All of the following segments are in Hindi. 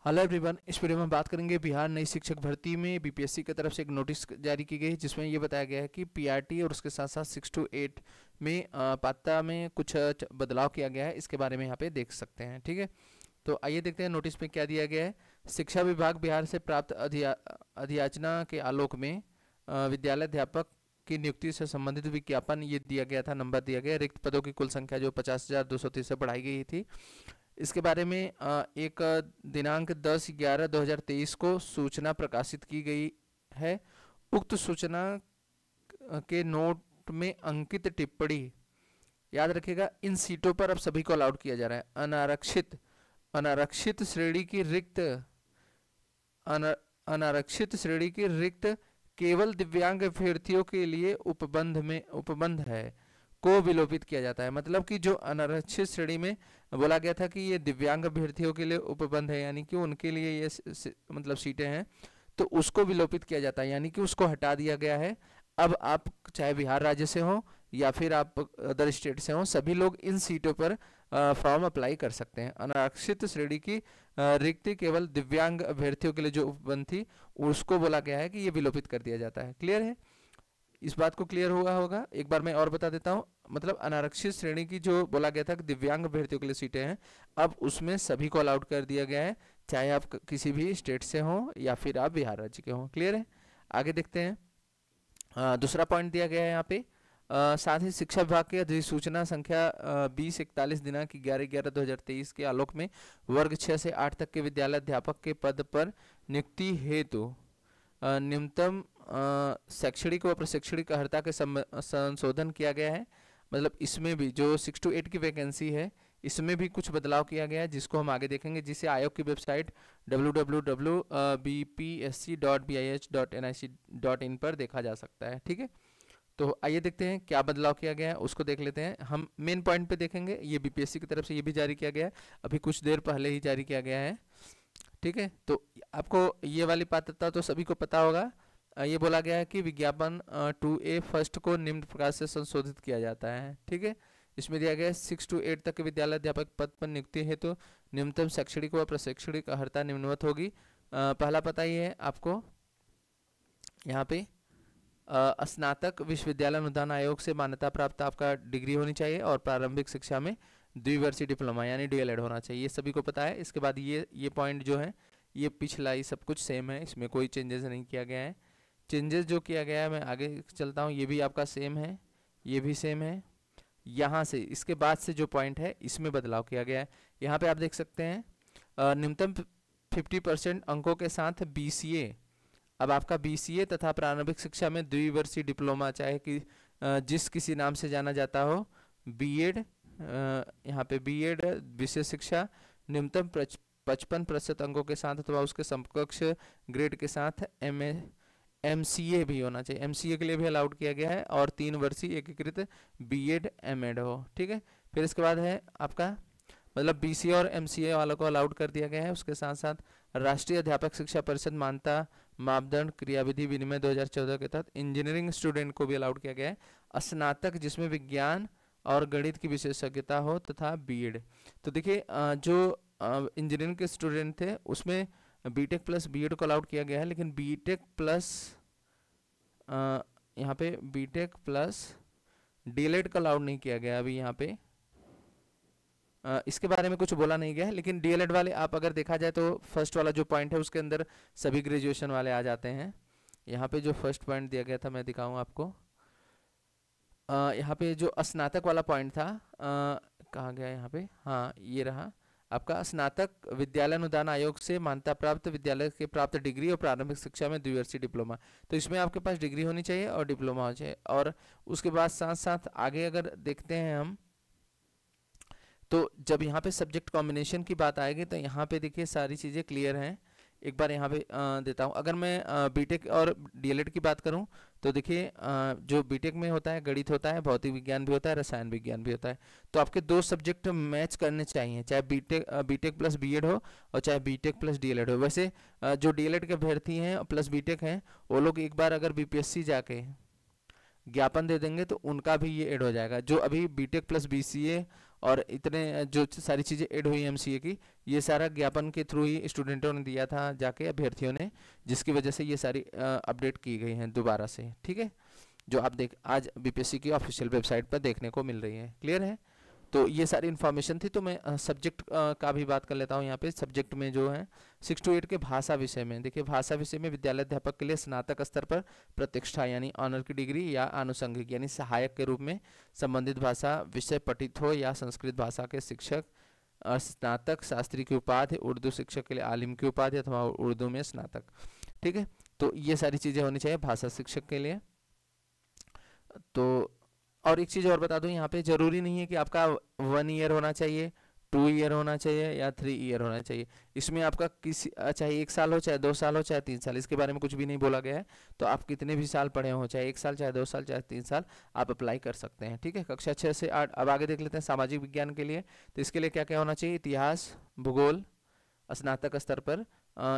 हेलो एवरीवन, इस वीडियो में हम बात करेंगे बिहार नई शिक्षक भर्ती में बीपीएससी की तरफ से एक नोटिस जारी की गई है जिसमें ये बताया गया है कि पीआरटी और उसके साथ साथ 6 to 8 में पात्रता में कुछ बदलाव किया गया है। इसके बारे में यहाँ पे देख सकते हैं। ठीक है, तो आइए देखते हैं नोटिस में क्या दिया गया है। शिक्षा विभाग बिहार से प्राप्त अधियाचना के आलोक में विद्यालय अध्यापक की नियुक्ति से संबंधित विज्ञापन ये दिया गया था, नंबर दिया गया। रिक्त पदों की कुल संख्या जो 50,230 से बढ़ाई गई थी। इसके बारे में एक दिनांक 10/11/2023 को सूचना प्रकाशित की गई है। उक्त सूचना के नोट में अंकित टिप्पणी, याद रखिएगा, इन सीटों पर अब सभी को अलाउड किया जा रहा है। अनारक्षित श्रेणी की रिक्त अनारक्षित श्रेणी की रिक्त केवल दिव्यांग अभ्यर्थियों के लिए उपबंध है को विलोपित किया जाता है। मतलब कि जो अनारक्षित श्रेणी में बोला गया था कि ये दिव्यांग अभ्यर्थियों के लिए उपबंध है, यानी कि उनके लिए ये मतलब सीटें हैं, तो उसको विलोपित किया जाता है, यानी कि उसको हटा दिया गया है। अब आप चाहे बिहार राज्य से हो या फिर आप अदर स्टेट से हो, सभी लोग इन सीटों पर फॉर्म अप्लाई कर सकते हैं। अनारक्षित श्रेणी की रिक्ति केवल दिव्यांग अभ्यर्थियों के लिए जो उपबंध थी उसको बोला गया है कि ये विलोपित कर दिया जाता है। क्लियर है? इस बात को क्लियर हुआ होगा। एक बार मैं और बता देता हूँ। मतलब अनारक्षित श्रेणी की जो बोला गया था कि दिव्यांग अभ्यर्थियों के लिए सीटें हैं, अब उसमें सभी को अलाउड कर दिया गया है, चाहे आप किसी भी स्टेट से हो या फिर आप बिहार राज्य के हो। क्लियर है? आगे देखते हैं। दूसरा पॉइंट दिया गया है यहाँ पे। साथ ही शिक्षा विभाग की अधिसूचना संख्या 2041 दिनांक 11/11/2023 के आलोक में वर्ग 6 से 8 तक के विद्यालय अध्यापक के पद पर नियुक्ति हेतु न्यूनतम शैक्षणिक व प्रशैक्षणिक अर्हता के संशोधन किया गया है। मतलब इसमें भी जो 6 to 8 की वैकेंसी है, इसमें भी कुछ बदलाव किया गया है, जिसको हम आगे देखेंगे, जिसे आयोग की वेबसाइट www.bpsc.bih.nic.in पर देखा जा सकता है। ठीक है, तो आइए देखते हैं क्या बदलाव किया गया है, उसको देख लेते हैं। हम मेन पॉइंट पे देखेंगे। ये बीपीएससी की तरफ से ये भी जारी किया गया है, अभी कुछ देर पहले ही जारी किया गया है। ठीक है, तो आपको ये वाली पात्रता तो सभी को पता होगा। ये बोला गया है कि विज्ञापन 2A फर्स्ट को निम्न प्रकार से संशोधित किया जाता है। ठीक है, इसमें दिया गया है 6 to 8 तक के विद्यालय अध्यापक पद पर नियुक्ति है तो न्यूनतम शैक्षणिक व प्रशैक्षणिक अर्हता निम्नवत होगी। पहला पता ये है आपको यहाँ पे स्नातक विश्वविद्यालय अनुदान आयोग से मान्यता प्राप्त आपका डिग्री होनी चाहिए और प्रारंभिक शिक्षा में द्विवर्षीय डिप्लोमा यानी डीएलएड होना चाहिए। ये सभी को पता है। इसके बाद ये पॉइंट जो है ये पिछला ही सब कुछ सेम है, इसमें कोई चेंजेस नहीं किया गया है। चेंजेस जो किया गया है, मैं आगे चलता हूँ, ये भी आपका सेम है, ये भी सेम है। यहाँ से इसके बाद से जो पॉइंट है इसमें बदलाव किया गया है। यहाँ पे आप देख सकते हैं न्यूनतम 50% अंकों के साथ बीसीए। अब आपका बीसीए तथा प्रारंभिक शिक्षा में द्विवर्षीय डिप्लोमा, चाहे कि जिस किसी नाम से जाना जाता हो, बीएड, यहाँ पे बीएड विशेष शिक्षा न्यूनतम 55% अंकों के साथ अथवा उसके समकक्ष ग्रेड के साथ एमसीए भी होना चाहिए। एमसीए के लिए भी अलाउड किया गया है और 3 वर्षीय एकीकृत बीएड एमएड हो। ठीक है, फिर इसके बाद है आपका मतलब बीसीए और एमसीए वालों को अलाउड कर दिया गया है। उसके साथ साथ राष्ट्रीय अध्यापक शिक्षा परिषद मान्यता मापदंड क्रियाविधि विनिमय 2014 के तहत इंजीनियरिंग स्टूडेंट को भी अलाउड किया गया है। स्नातक जिसमें विज्ञान और गणित की विशेषज्ञता हो तथा बीएड। तो देखिए जो इंजीनियरिंग के स्टूडेंट थे उसमें बीटेक प्लस बीएड को अलाउड किया गया है, लेकिन बीटेक प्लस यहाँ पे बीटेक प्लस डीएलएड को अलाउड नहीं किया गया अभी यहाँ पे। इसके बारे में कुछ बोला नहीं गया है, लेकिन डीएलएड वाले आप अगर देखा जाए तो फर्स्ट वाला जो पॉइंट है उसके अंदर सभी ग्रेजुएशन वाले आ जाते हैं। यहाँ पे जो फर्स्ट पॉइंट दिया गया था मैं दिखाऊँ आपको। यहाँ पे जो स्नातक वाला पॉइंट था कहाँ गया यहाँ पे, हाँ ये रहा आपका। स्नातक विद्यालय अनुदान आयोग से मान्यता प्राप्त विद्यालय के प्राप्त डिग्री और प्रारंभिक शिक्षा में द्विवर्षीय डिप्लोमा, तो इसमें आपके पास डिग्री होनी चाहिए और डिप्लोमा होना चाहिए। और उसके बाद साथ साथ आगे अगर देखते हैं हम, तो जब यहाँ पे सब्जेक्ट कॉम्बिनेशन की बात आएगी तो यहाँ पे देखिए सारी चीज़ें क्लियर हैं। एक बार यहाँ पे देता हूँ। अगर मैं बीटेक और डीएलएड की बात करूँ तो देखिए जो बीटेक में होता है गणित होता है, भौतिक विज्ञान भी होता है, रसायन विज्ञान भी होता है। तो आपके 2 सब्जेक्ट मैच करने चाहिए, चाहे बीटेक प्लस बीएड हो और चाहे बीटेक प्लस डीएलएड हो। वैसे जो डीएलएड के अभ्यर्थी हैं प्लस बीटेक हैं वो लोग एक बार अगर बीपीएससी जाके ज्ञापन दे देंगे तो उनका भी ये ऐड हो जाएगा। जो अभी बीटेक प्लस बीसीए और इतने जो सारी चीज़ें ऐड हुई MCA की, ये सारा ज्ञापन के थ्रू ही स्टूडेंटों ने दिया था जाके अभ्यर्थियों ने, जिसकी वजह से ये सारी अपडेट की गई हैं दोबारा से, ठीक है, जो आप देख आज BPSC की ऑफिशियल वेबसाइट पर देखने को मिल रही है। क्लियर है? तो ये सारी इन्फॉर्मेशन थी। तो मैं सब्जेक्ट का भी बात कर लेता हूँ यहाँ पे। सब्जेक्ट में जो है 6 to 8 के भाषा विषय में, देखिए भाषा विषय में विद्यालय अध्यापक के लिए स्नातक स्तर पर प्रतिष्ठा यानी ऑनर की डिग्री या आनुषंगिक यानी सहायक के रूप में संबंधित भाषा विषय पठित हो या संस्कृत भाषा के शिक्षक, स्नातक शास्त्री की उपाधि, उर्दू शिक्षक के लिए आलिम की उपाधि अथवा उर्दू में स्नातक। ठीक है, तो ये सारी चीज़ें होनी चाहिए भाषा शिक्षक के लिए। तो और एक चीज़ और बता दूं, यहाँ पे जरूरी नहीं है कि आपका 1 ईयर होना चाहिए, 2 ईयर होना चाहिए या 3 ईयर होना चाहिए। इसमें आपका किसी चाहे 1 साल हो, चाहे 2 साल हो, चाहे 3 साल, इसके बारे में कुछ भी नहीं बोला गया है। तो आप कितने भी साल पढ़े हो, चाहे 1 साल, चाहे 2 साल, चाहे 3 साल, आप अप्लाई कर सकते हैं। ठीक है, कक्षा 6 से 8। अब आगे देख लेते हैं सामाजिक विज्ञान के लिए। तो इसके लिए क्या क्या होना चाहिए? इतिहास, भूगोल स्नातक स्तर पर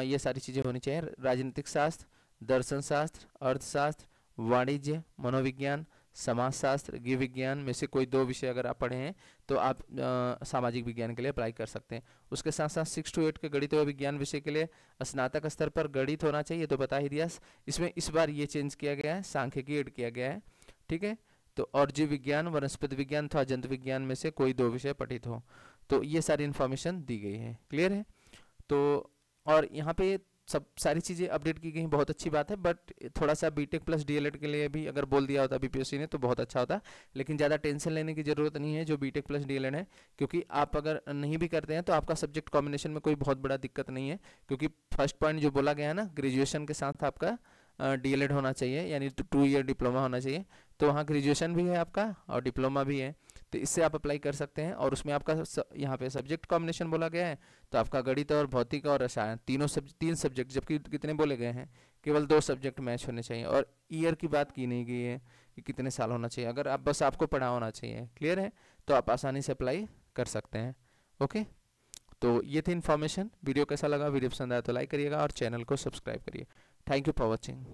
ये सारी चीज़ें होनी चाहिए। राजनीतिक शास्त्र, दर्शन शास्त्र, अर्थशास्त्र, वाणिज्य, मनोविज्ञान, समाजशास्त्र, गृह विज्ञान में से कोई 2 विषय अगर आप पढ़े हैं तो आप सामाजिक विज्ञान के लिए अप्लाई कर सकते हैं। उसके साथ साथ 6 to 8 के गणित व विज्ञान विषय के लिए स्नातक स्तर पर गणित होना चाहिए, तो बता ही दिया। इसमें इस बार ये चेंज किया गया है, सांख्यिकी ऐड किया गया है। ठीक है, तो और जीव विज्ञान, वनस्पति विज्ञान अथवा जंतु विज्ञान में से कोई 2 विषय पठित हो। तो ये सारी इन्फॉर्मेशन दी गई है। क्लियर है? तो और यहाँ पे सब सारी चीज़ें अपडेट की गई, बहुत अच्छी बात है। बट थोड़ा सा BTech प्लस DLED के लिए भी अगर बोल दिया होता BPSC ने तो बहुत अच्छा होता, लेकिन ज़्यादा टेंशन लेने की ज़रूरत नहीं है जो BTech प्लस DLED है, क्योंकि आप अगर नहीं भी करते हैं तो आपका सब्जेक्ट कॉम्बिनेशन में कोई बहुत बड़ा दिक्कत नहीं है। क्योंकि फर्स्ट पॉइंट जो बोला गया है ना, ग्रेजुएशन के साथ आपका DLED होना चाहिए, यानी 2 ईयर डिप्लोमा होना चाहिए। तो वहाँ ग्रेजुएशन भी है आपका और डिप्लोमा भी है, तो इससे आप अप्लाई कर सकते हैं। और उसमें आपका यहाँ पे सब्जेक्ट कॉम्बिनेशन बोला गया है, तो आपका गणित और भौतिक और रसायन 3 सब्जेक्ट, जबकि कितने बोले गए हैं? केवल 2 सब्जेक्ट मैच होने चाहिए। और ईयर की बात की नहीं गई है कि कितने साल होना चाहिए, अगर आप बस आपको पढ़ा होना चाहिए। क्लियर है? तो आप आसानी से अप्लाई कर सकते हैं। ओके, तो ये थी इन्फॉर्मेशन। वीडियो कैसा लगा? वीडियो पसंद आया तो लाइक करिएगा और चैनल को सब्सक्राइब करिए। Thank you for watching.